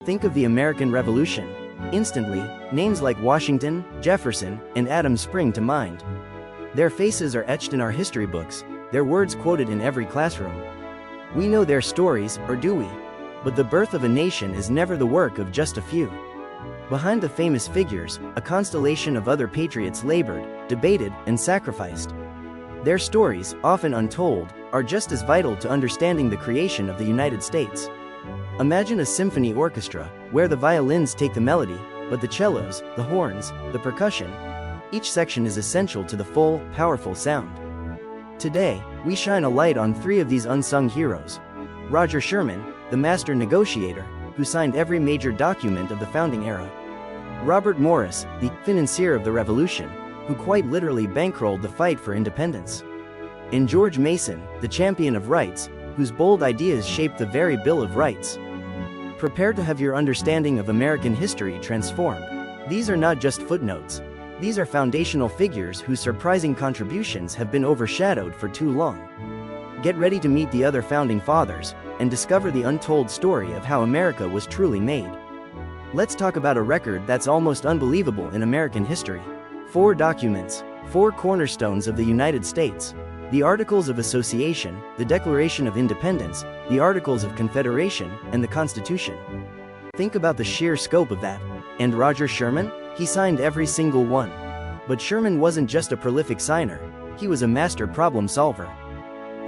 Think of the American Revolution. Instantly, names like Washington, Jefferson, and Adams spring to mind. Their faces are etched in our history books, their words quoted in every classroom. We know their stories, or do we? But the birth of a nation is never the work of just a few. Behind the famous figures, a constellation of other patriots labored, debated, and sacrificed. Their stories, often untold, are just as vital to understanding the creation of the United States. Imagine a symphony orchestra, where the violins take the melody, but the cellos, the horns, the percussion, each section is essential to the full, powerful sound. Today, we shine a light on three of these unsung heroes. Roger Sherman, the Master Negotiator, who signed every major document of the founding era. Robert Morris, the financier of the Revolution, who quite literally bankrolled the fight for independence. And George Mason, the champion of rights, whose bold ideas shaped the very Bill of Rights. Prepare to have your understanding of American history transformed. These are not just footnotes. These are foundational figures whose surprising contributions have been overshadowed for too long. Get ready to meet the other founding fathers and discover the untold story of how America was truly made. Let's talk about a record that's almost unbelievable in American history. 4 documents, 4 cornerstones of the United States. The Articles of Association, the Declaration of Independence, the Articles of Confederation, and the Constitution. Think about the sheer scope of that. And Roger Sherman? He signed every single one. But Sherman wasn't just a prolific signer, he was a master problem solver.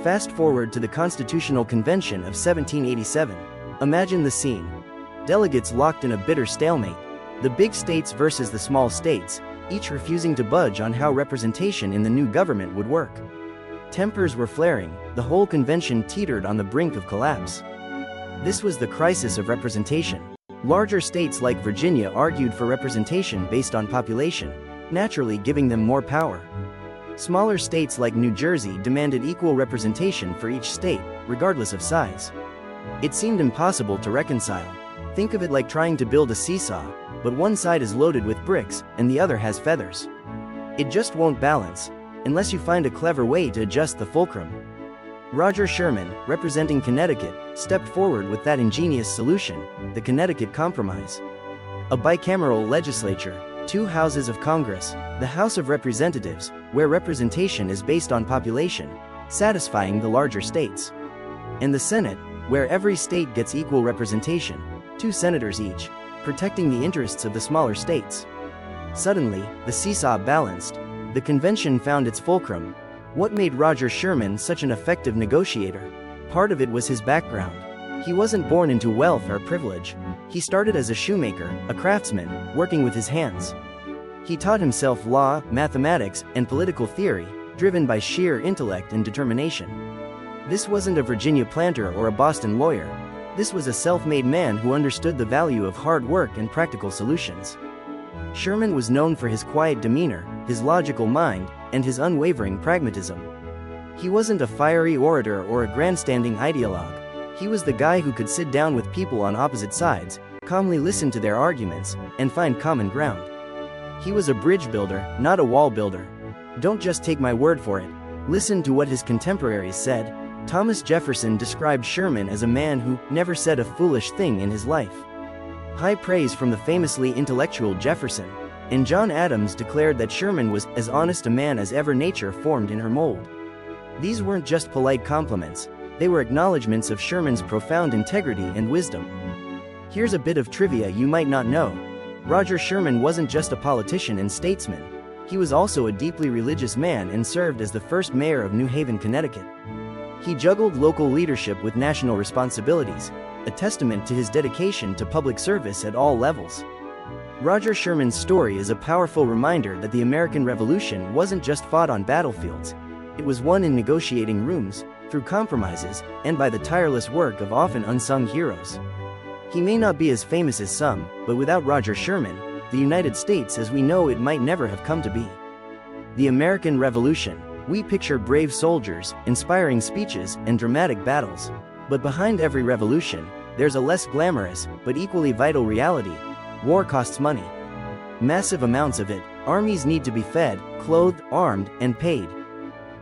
Fast forward to the Constitutional Convention of 1787. Imagine the scene. Delegates locked in a bitter stalemate. The big states versus the small states, each refusing to budge on how representation in the new government would work. Tempers were flaring, the whole convention teetered on the brink of collapse. This was the crisis of representation. Larger states like Virginia argued for representation based on population, naturally giving them more power. Smaller states like New Jersey demanded equal representation for each state, regardless of size. It seemed impossible to reconcile. Think of it like trying to build a seesaw, but one side is loaded with bricks, and the other has feathers. It just won't balance, unless you find a clever way to adjust the fulcrum. Roger Sherman, representing Connecticut, stepped forward with that ingenious solution, the Connecticut Compromise. A bicameral legislature, 2 houses of Congress, the House of Representatives, where representation is based on population, satisfying the larger states. And the Senate, where every state gets equal representation, 2 senators each, protecting the interests of the smaller states. Suddenly, the seesaw balanced. The convention found its fulcrum. What made Roger Sherman such an effective negotiator? Part of it was his background. He wasn't born into wealth or privilege. He started as a shoemaker, a craftsman, working with his hands. He taught himself law, mathematics, and political theory, driven by sheer intellect and determination. This wasn't a Virginia planter or a Boston lawyer. This was a self-made man who understood the value of hard work and practical solutions. Sherman was known for his quiet demeanor, his logical mind, and his unwavering pragmatism. He wasn't a fiery orator or a grandstanding ideologue. He was the guy who could sit down with people on opposite sides, calmly listen to their arguments, and find common ground. He was a bridge builder, not a wall builder. Don't just take my word for it. Listen to what his contemporaries said. Thomas Jefferson described Sherman as a man who never said a foolish thing in his life. High praise from the famously intellectual Jefferson. And John Adams declared that Sherman was as honest a man as ever nature formed in her mold. These weren't just polite compliments, they were acknowledgments of Sherman's profound integrity and wisdom. Here's a bit of trivia you might not know. Roger Sherman wasn't just a politician and statesman. He was also a deeply religious man and served as the first mayor of New Haven, Connecticut. He juggled local leadership with national responsibilities, a testament to his dedication to public service at all levels. Roger Sherman's story is a powerful reminder that the American Revolution wasn't just fought on battlefields. It was won in negotiating rooms, through compromises, and by the tireless work of often unsung heroes. He may not be as famous as some, but without Roger Sherman, the United States as we know it might never have come to be. The American Revolution. We picture brave soldiers, inspiring speeches, and dramatic battles. But behind every revolution, there's a less glamorous, but equally vital reality. War costs money. Massive amounts of it. Armies need to be fed, clothed, armed, and paid.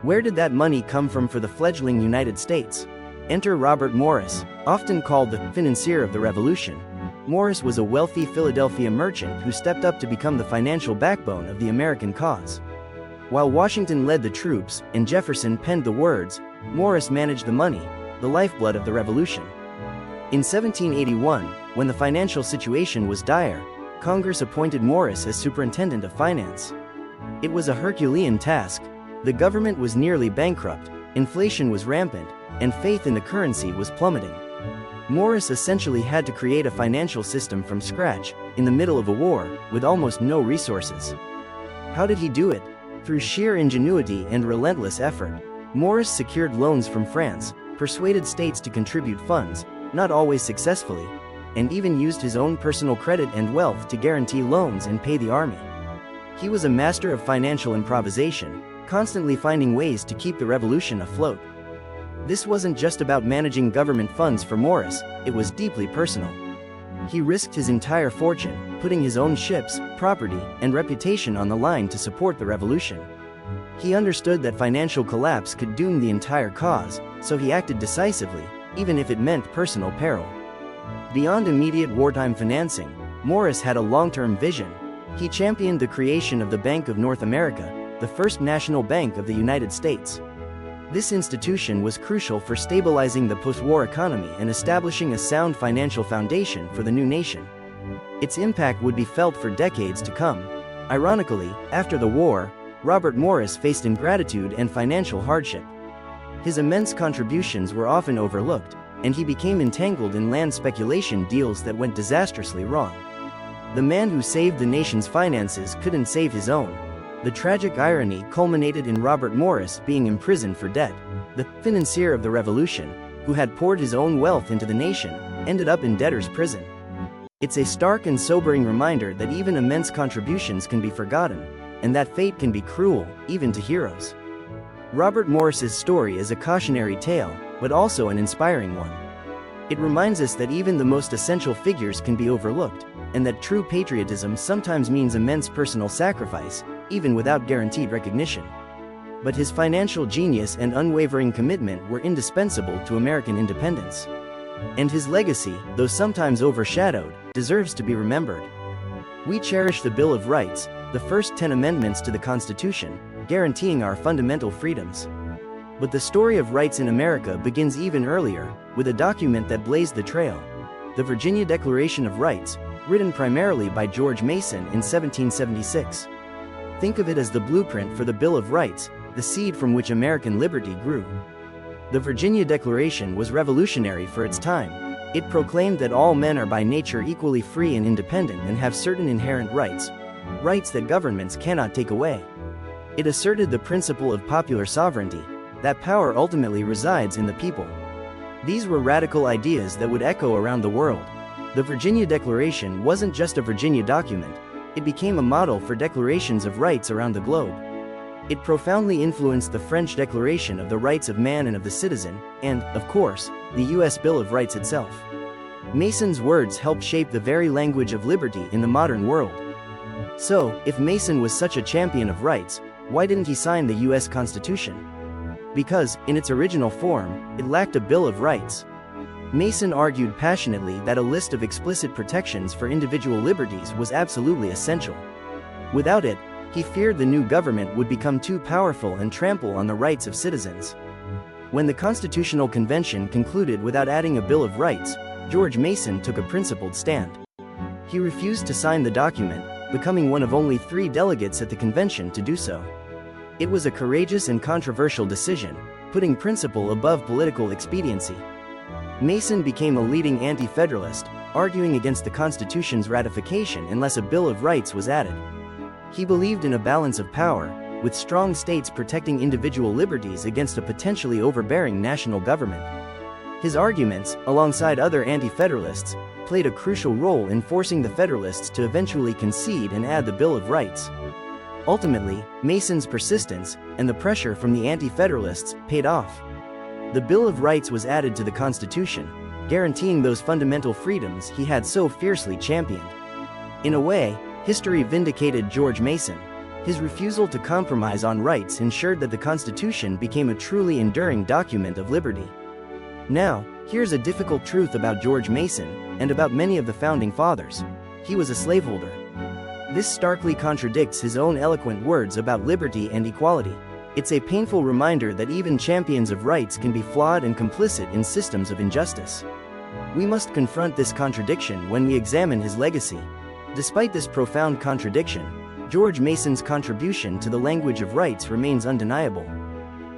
Where did that money come from for the fledgling United States? Enter Robert Morris, often called the financier of the Revolution. Morris was a wealthy Philadelphia merchant who stepped up to become the financial backbone of the American cause. While Washington led the troops and Jefferson penned the words, Morris managed the money, the lifeblood of the Revolution. In 1781, when the financial situation was dire, Congress appointed Morris as Superintendent of Finance. It was a Herculean task. The government was nearly bankrupt, inflation was rampant, and faith in the currency was plummeting. Morris essentially had to create a financial system from scratch, in the middle of a war, with almost no resources. How did he do it? Through sheer ingenuity and relentless effort. Morris secured loans from France, persuaded states to contribute funds, not always successfully, and even used his own personal credit and wealth to guarantee loans and pay the army. He was a master of financial improvisation, constantly finding ways to keep the revolution afloat. This wasn't just about managing government funds for Morris, it was deeply personal. He risked his entire fortune, putting his own ships, property, and reputation on the line to support the revolution. He understood that financial collapse could doom the entire cause, so he acted decisively, even if it meant personal peril. Beyond immediate wartime financing, Morris had a long-term vision. He championed the creation of the Bank of North America, the first national bank of the United States. This institution was crucial for stabilizing the post-war economy and establishing a sound financial foundation for the new nation. Its impact would be felt for decades to come. Ironically, after the war, Robert Morris faced ingratitude and financial hardship. His immense contributions were often overlooked, and he became entangled in land speculation deals that went disastrously wrong. The man who saved the nation's finances couldn't save his own. The tragic irony culminated in Robert Morris being imprisoned for debt. The financier of the revolution, who had poured his own wealth into the nation, ended up in debtor's prison. It's a stark and sobering reminder that even immense contributions can be forgotten, and that fate can be cruel, even to heroes. Robert Morris's story is a cautionary tale, but also an inspiring one. It reminds us that even the most essential figures can be overlooked, and that true patriotism sometimes means immense personal sacrifice, even without guaranteed recognition. But his financial genius and unwavering commitment were indispensable to American independence. And his legacy, though sometimes overshadowed, deserves to be remembered. We cherish the Bill of Rights, the first 10 amendments to the Constitution, guaranteeing our fundamental freedoms. But the story of rights in America begins even earlier, with a document that blazed the trail: the Virginia Declaration of Rights, written primarily by George Mason in 1776. Think of it as the blueprint for the Bill of Rights, the seed from which American liberty grew. The Virginia Declaration was revolutionary for its time. It proclaimed that all men are by nature equally free and independent and have certain inherent rights, rights that governments cannot take away. It asserted the principle of popular sovereignty, that power ultimately resides in the people. These were radical ideas that would echo around the world. The Virginia Declaration wasn't just a Virginia document, it became a model for declarations of rights around the globe. It profoundly influenced the French Declaration of the Rights of Man and of the Citizen, and, of course, the U.S. Bill of Rights itself. Mason's words helped shape the very language of liberty in the modern world. So, if Mason was such a champion of rights, why didn't he sign the U.S. Constitution? Because, in its original form, it lacked a Bill of Rights. Mason argued passionately that a list of explicit protections for individual liberties was absolutely essential. Without it, he feared the new government would become too powerful and trample on the rights of citizens. When the Constitutional Convention concluded without adding a Bill of Rights, George Mason took a principled stand. He refused to sign the document, becoming one of only 3 delegates at the convention to do so. It was a courageous and controversial decision, putting principle above political expediency. Mason became a leading anti-federalist, arguing against the Constitution's ratification unless a Bill of Rights was added. He believed in a balance of power, with strong states protecting individual liberties against a potentially overbearing national government. His arguments, alongside other anti-federalists, played a crucial role in forcing the Federalists to eventually concede and add the Bill of Rights. Ultimately, Mason's persistence, and the pressure from the anti-federalists, paid off. The Bill of Rights was added to the Constitution, guaranteeing those fundamental freedoms he had so fiercely championed. In a way, history vindicated George Mason. His refusal to compromise on rights ensured that the Constitution became a truly enduring document of liberty. Now, Here's a difficult truth about George Mason, and about many of the founding fathers. He was a slaveholder. This starkly contradicts his own eloquent words about liberty and equality. It's a painful reminder that even champions of rights can be flawed and complicit in systems of injustice. We must confront this contradiction when we examine his legacy. Despite this profound contradiction, George Mason's contribution to the language of rights remains undeniable.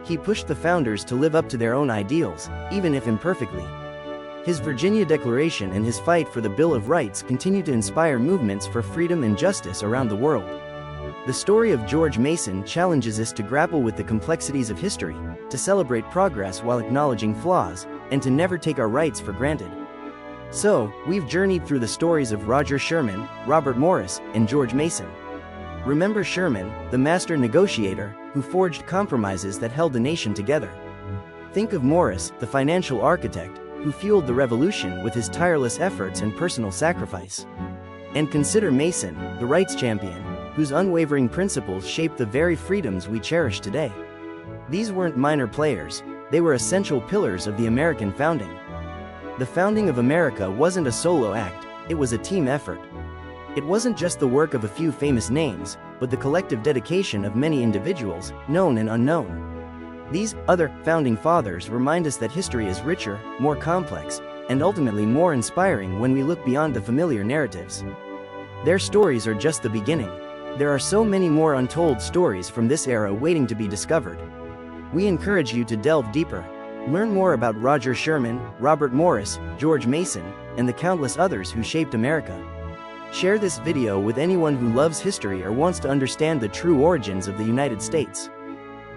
He pushed the founders to live up to their own ideals, even if imperfectly. His Virginia Declaration and his fight for the Bill of Rights continue to inspire movements for freedom and justice around the world. The story of George Mason challenges us to grapple with the complexities of history, to celebrate progress while acknowledging flaws, and to never take our rights for granted. So, we've journeyed through the stories of Roger Sherman, Robert Morris, and George Mason. Remember Sherman, the master negotiator, who forged compromises that held the nation together. Think of Morris, the financial architect, who fueled the revolution with his tireless efforts and personal sacrifice. And consider Mason, the rights champion, whose unwavering principles shaped the very freedoms we cherish today. These weren't minor players, they were essential pillars of the American founding. The founding of America wasn't a solo act, it was a team effort. It wasn't just the work of a few famous names, but the collective dedication of many individuals, known and unknown. These other founding fathers remind us that history is richer, more complex, and ultimately more inspiring when we look beyond the familiar narratives. Their stories are just the beginning. There are so many more untold stories from this era waiting to be discovered. We encourage you to delve deeper. Learn more about Roger Sherman, Robert Morris, George Mason, and the countless others who shaped America. Share this video with anyone who loves history or wants to understand the true origins of the United States.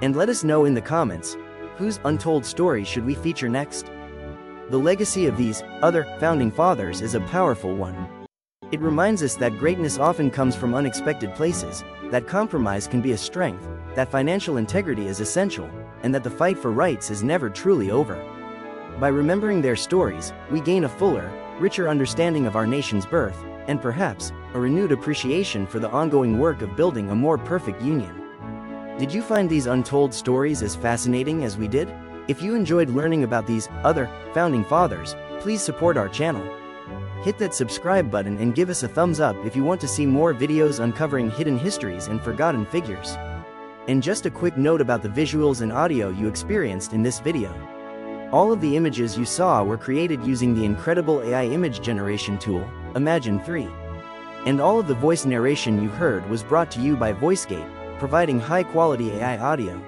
And let us know in the comments, whose untold story should we feature next? The legacy of these other founding fathers is a powerful one. It reminds us that greatness often comes from unexpected places, that compromise can be a strength, that financial integrity is essential, and that the fight for rights is never truly over. By remembering their stories, we gain a fuller, richer understanding of our nation's birth, and perhaps, a renewed appreciation for the ongoing work of building a more perfect union. Did you find these untold stories as fascinating as we did? If you enjoyed learning about these other founding fathers, please support our channel. Hit that subscribe button and give us a thumbs up if you want to see more videos uncovering hidden histories and forgotten figures. And just a quick note about the visuals and audio you experienced in this video. All of the images you saw were created using the incredible AI image generation tool, Imagen 3. And all of the voice narration you heard was brought to you by VoiceGate, providing high-quality AI audio.